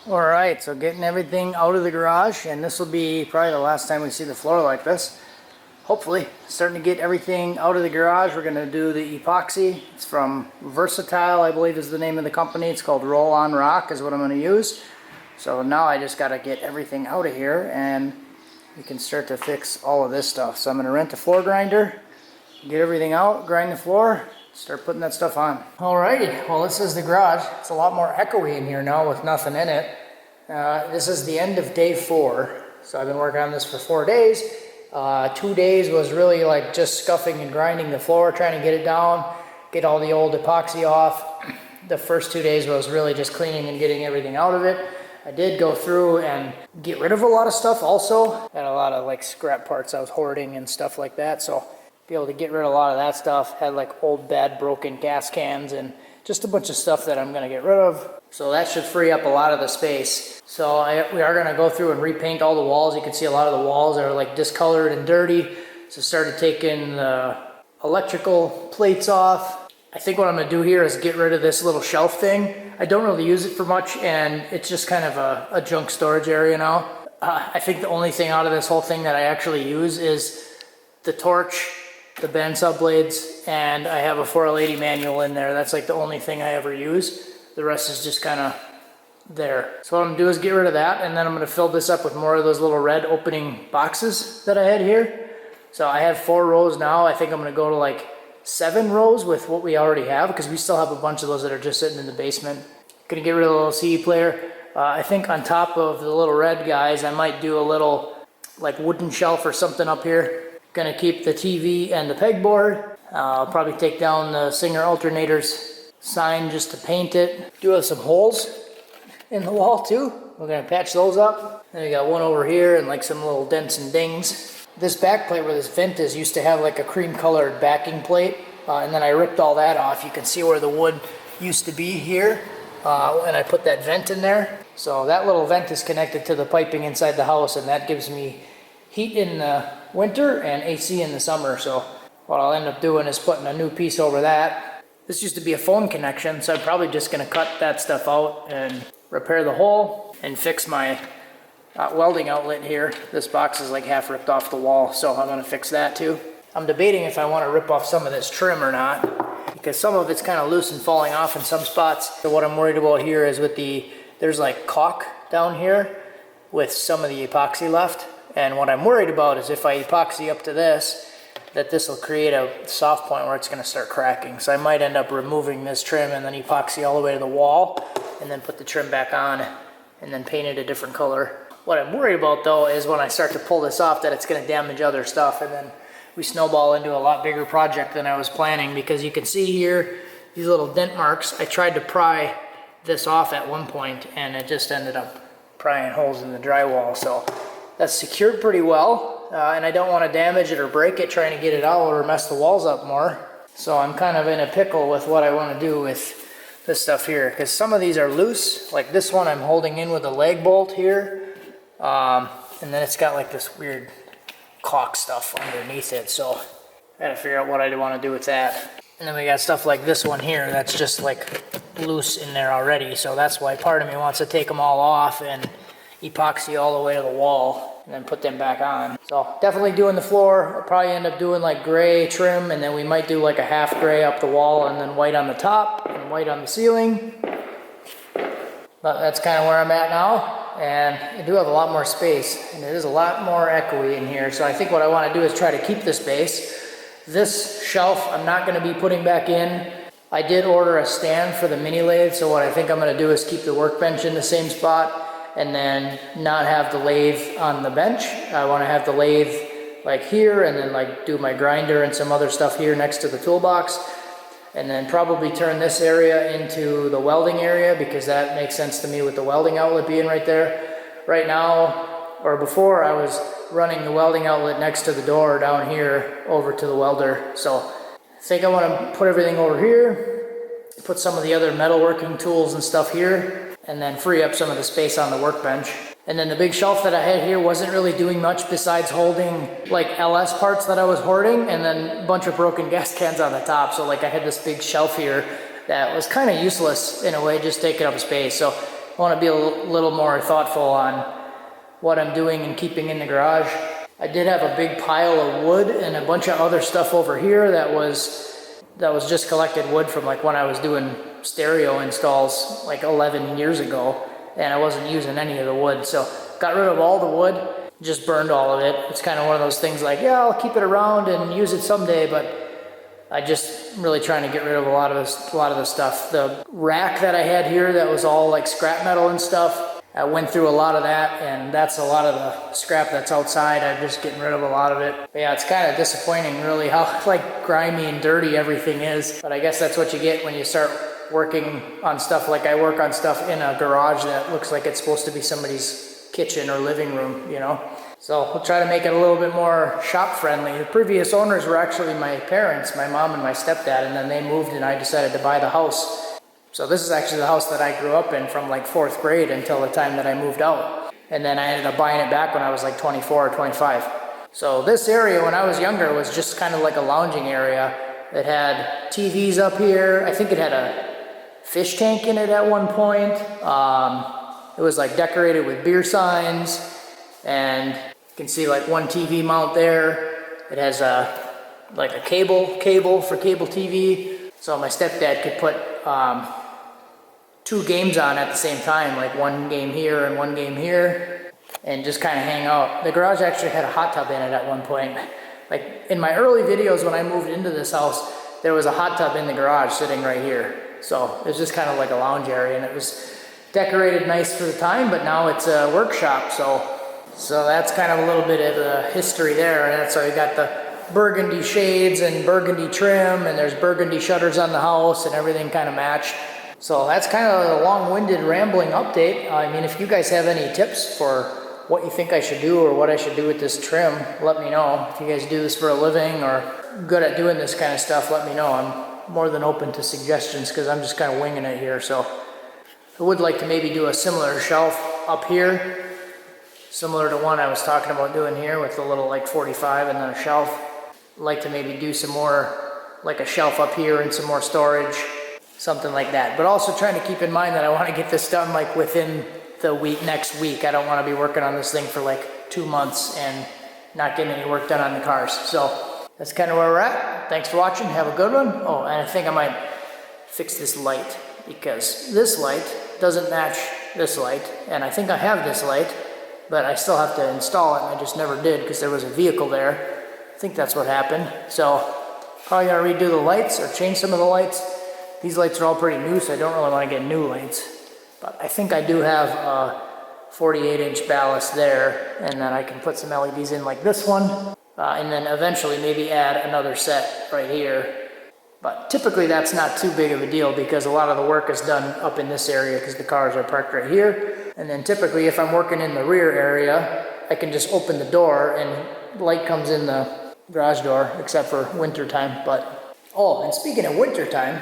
All right, so getting everything out of the garage, and this will be probably the last time we see the floor like this. Hopefully, starting to get everything out of the garage. We're going to do the epoxy. It's from Versatile, I believe is the name of the company. It's called Roll On Rock is what I'm going to use. So now I just got to get everything out of here, and we can start to fix all of this stuff. So I'm going to rent a floor grinder, get everything out, grind the floor, start putting that stuff on. Alrighty, well this is the garage. It's a lot more echoey in here now with nothing in it. This is the end of day 4. So I've been working on this for 4 days. 2 days was really like just scuffing and grinding the floor, trying to get it down, get all the old epoxy off. The first 2 days was really just cleaning and getting everything out of it. I did go through and get rid of a lot of stuff also. Had a lot of like scrap parts I was hoarding and stuff like that. So be able to get rid of a lot of that stuff. Had like old bad broken gas cans and just a bunch of stuff that I'm going to get rid of. So that should free up a lot of the space. So we are going to go through and repaint all the walls. You can see a lot of the walls are like discolored and dirty. So started taking the electrical plates off. I think what I'm going to do here is get rid of this little shelf thing. I don't really use it for much, and it's just kind of a junk storage area now. I think the only thing out of this whole thing that I actually use is the torch, the bend sub blades, and I have a 4L80 manual in there. That's like the only thing I ever use. The rest is just kind of there. So what I'm gonna do is get rid of that, and then I'm gonna fill this up with more of those little red opening boxes that I had here. So I have 4 rows now. I think I'm gonna go to like 7 rows with what we already have, because we still have a bunch of those that are just sitting in the basement. Gonna get rid of the little CD player. I think on top of the little red guys, I might do a little like wooden shelf or something up here. Gonna keep the TV and the pegboard. I'll probably take down the Singer alternators sign just to paint it. Do have some holes in the wall too. We're gonna patch those up. Then we got one over here and like some little dents and dings. This back plate where this vent is used to have like a cream colored backing plate, and then I ripped all that off. You can see where the wood used to be here, and I put that vent in there. So that little vent is connected to the piping inside the house, and that gives me heat in the winter and AC in the summer. So what I'll end up doing is putting a new piece over that. This used to be a phone connection, so I'm probably just gonna cut that stuff out and repair the hole and fix my welding outlet here. This box is like half ripped off the wall, so I'm gonna fix that too. I'm debating if I wanna rip off some of this trim or not, because some of it's kind of loose and falling off in some spots. So what I'm worried about here is with there's like caulk down here with some of the epoxy left. And what I'm worried about is if I epoxy up to this, that this will create a soft point where it's going to start cracking. So I might end up removing this trim and then epoxy all the way to the wall, and then put the trim back on and then paint it a different color. What I'm worried about though is when I start to pull this off, that it's going to damage other stuff, and then we snowball into a lot bigger project than I was planning. Because you can see here these little dent marks. I tried to pry this off at one point and it just ended up prying holes in the drywall. So that's secured pretty well, and I don't want to damage it or break it trying to get it out or mess the walls up more. So I'm kind of in a pickle with what I want to do with this stuff here, because some of these are loose. Like this one I'm holding in with a leg bolt here, and then it's got like this weird caulk stuff underneath it. So I gotta figure out what I want to do with that. And then we got stuff like this one here that's just like loose in there already. So that's why part of me wants to take them all off and epoxy all the way to the wall and then put them back on. So definitely doing the floor. I'll probably end up doing like gray trim, and then we might do like a half gray up the wall and then white on the top and white on the ceiling. But that's kind of where I'm at now, and I do have a lot more space, and it is a lot more echoey in here. So I think what I want to do is try to keep the space. This shelf I'm not going to be putting back in. I did order a stand for the mini lathe, so what I think I'm going to do is keep the workbench in the same spot and then not have the lathe on the bench. I want to have the lathe like here, and then like do my grinder and some other stuff here next to the toolbox, and then probably turn this area into the welding area, because that makes sense to me with the welding outlet being right there. Right now, or before, I was running the welding outlet next to the door down here over to the welder. So I think I want to put everything over here, put some of the other metalworking tools and stuff here, and then free up some of the space on the workbench. And then the big shelf that I had here wasn't really doing much besides holding like LS parts that I was hoarding, and then a bunch of broken gas cans on the top. So like I had this big shelf here that was kind of useless in a way, just taking up space. So I want to be a little more thoughtful on what I'm doing and keeping in the garage. I did have a big pile of wood and a bunch of other stuff over here that was just collected wood from like when I was doing stereo installs like 11 years ago, and I wasn't using any of the wood. So got rid of all the wood, just burned all of it. It's kind of one of those things like, yeah, I'll keep it around and use it someday, but I just really trying to get rid of a lot of the stuff. The rack that I had here that was all like scrap metal and stuff, I went through a lot of that, and that's a lot of the scrap that's outside. I'm just getting rid of a lot of it. But yeah, it's kind of disappointing really how like grimy and dirty everything is. But I guess that's what you get when you start working on stuff like I work on stuff in a garage that looks like it's supposed to be somebody's kitchen or living room, you know? So we'll try to make it a little bit more shop friendly. The previous owners were actually my parents, my mom and my stepdad, and then they moved and I decided to buy the house. So this is actually the house that I grew up in from like 4th grade until the time that I moved out. And then I ended up buying it back when I was like 24 or 25. So this area when I was younger was just kind of like a lounging area. It had TVs up here. I think it had a fish tank in it at one point. It was like decorated with beer signs, and you can see like one TV mount there. It has like a cable for cable TV. So my stepdad could put 2 games on at the same time, like one game here and one game here, and just kind of hang out. The garage actually had a hot tub in it at one point. Like in my early videos when I moved into this house, there was a hot tub in the garage sitting right here. So it was just kind of like a lounge area, and it was decorated nice for the time, but now it's a workshop. So that's kind of a little bit of the history there. And that's why you got the burgundy shades and burgundy trim, and there's burgundy shutters on the house, and everything kind of matched. So that's kind of a long-winded rambling update. I mean, if you guys have any tips for what you think I should do or what I should do with this trim, let me know. If you guys do this for a living or good at doing this kind of stuff, let me know. I'm more than open to suggestions because I'm just kind of winging it here. So I would like to maybe do a similar shelf up here, similar to one I was talking about doing here with the little like 45 and then a shelf. I'd like to maybe do some more, like a shelf up here and some more storage, something like that. But also trying to keep in mind that I want to get this done like within the next week. I don't want to be working on this thing for like 2 months and not getting any work done on the cars. So that's kind of where we're at. Thanks for watching. Have a good one. Oh, and I think I might fix this light because this light doesn't match this light. And I think I have this light, but I still have to install it, and I just never did because there was a vehicle there. I think that's what happened. So probably gotta redo the lights or change some of the lights. These lights are all pretty new, so I don't really want to get new lights. But I think I do have a 48-inch ballast there, and then I can put some LEDs in like this one, and then eventually maybe add another set right here. But typically that's not too big of a deal because a lot of the work is done up in this area because the cars are parked right here. And then typically if I'm working in the rear area, I can just open the door and light comes in the garage door, except for winter time. But oh, and speaking of winter time,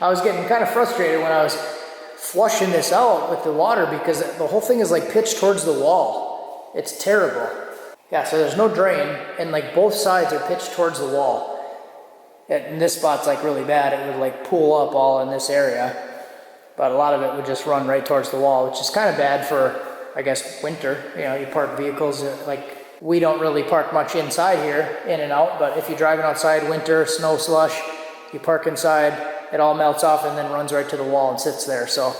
I was getting kind of frustrated when I was flushing this out with the water because the whole thing is like pitched towards the wall. It's terrible. Yeah, so there's no drain, and like both sides are pitched towards the wall. And this spot's like really bad. It would like pool up all in this area, but a lot of it would just run right towards the wall, which is kind of bad for, I guess, winter. You know, you park vehicles, like we don't really park much inside here, in and out, but if you're driving outside winter, snow, slush, you park inside, it all melts off and then runs right to the wall and sits there. So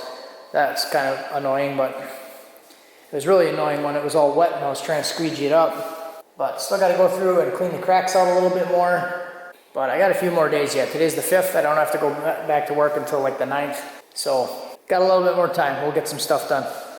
that's kind of annoying, but it was really annoying when it was all wet and I was trying to squeegee it up. But still got to go through and clean the cracks out a little bit more. But I got a few more days yet. Today's the 5th. I don't have to go back to work until like the 9th. So got a little bit more time. We'll get some stuff done.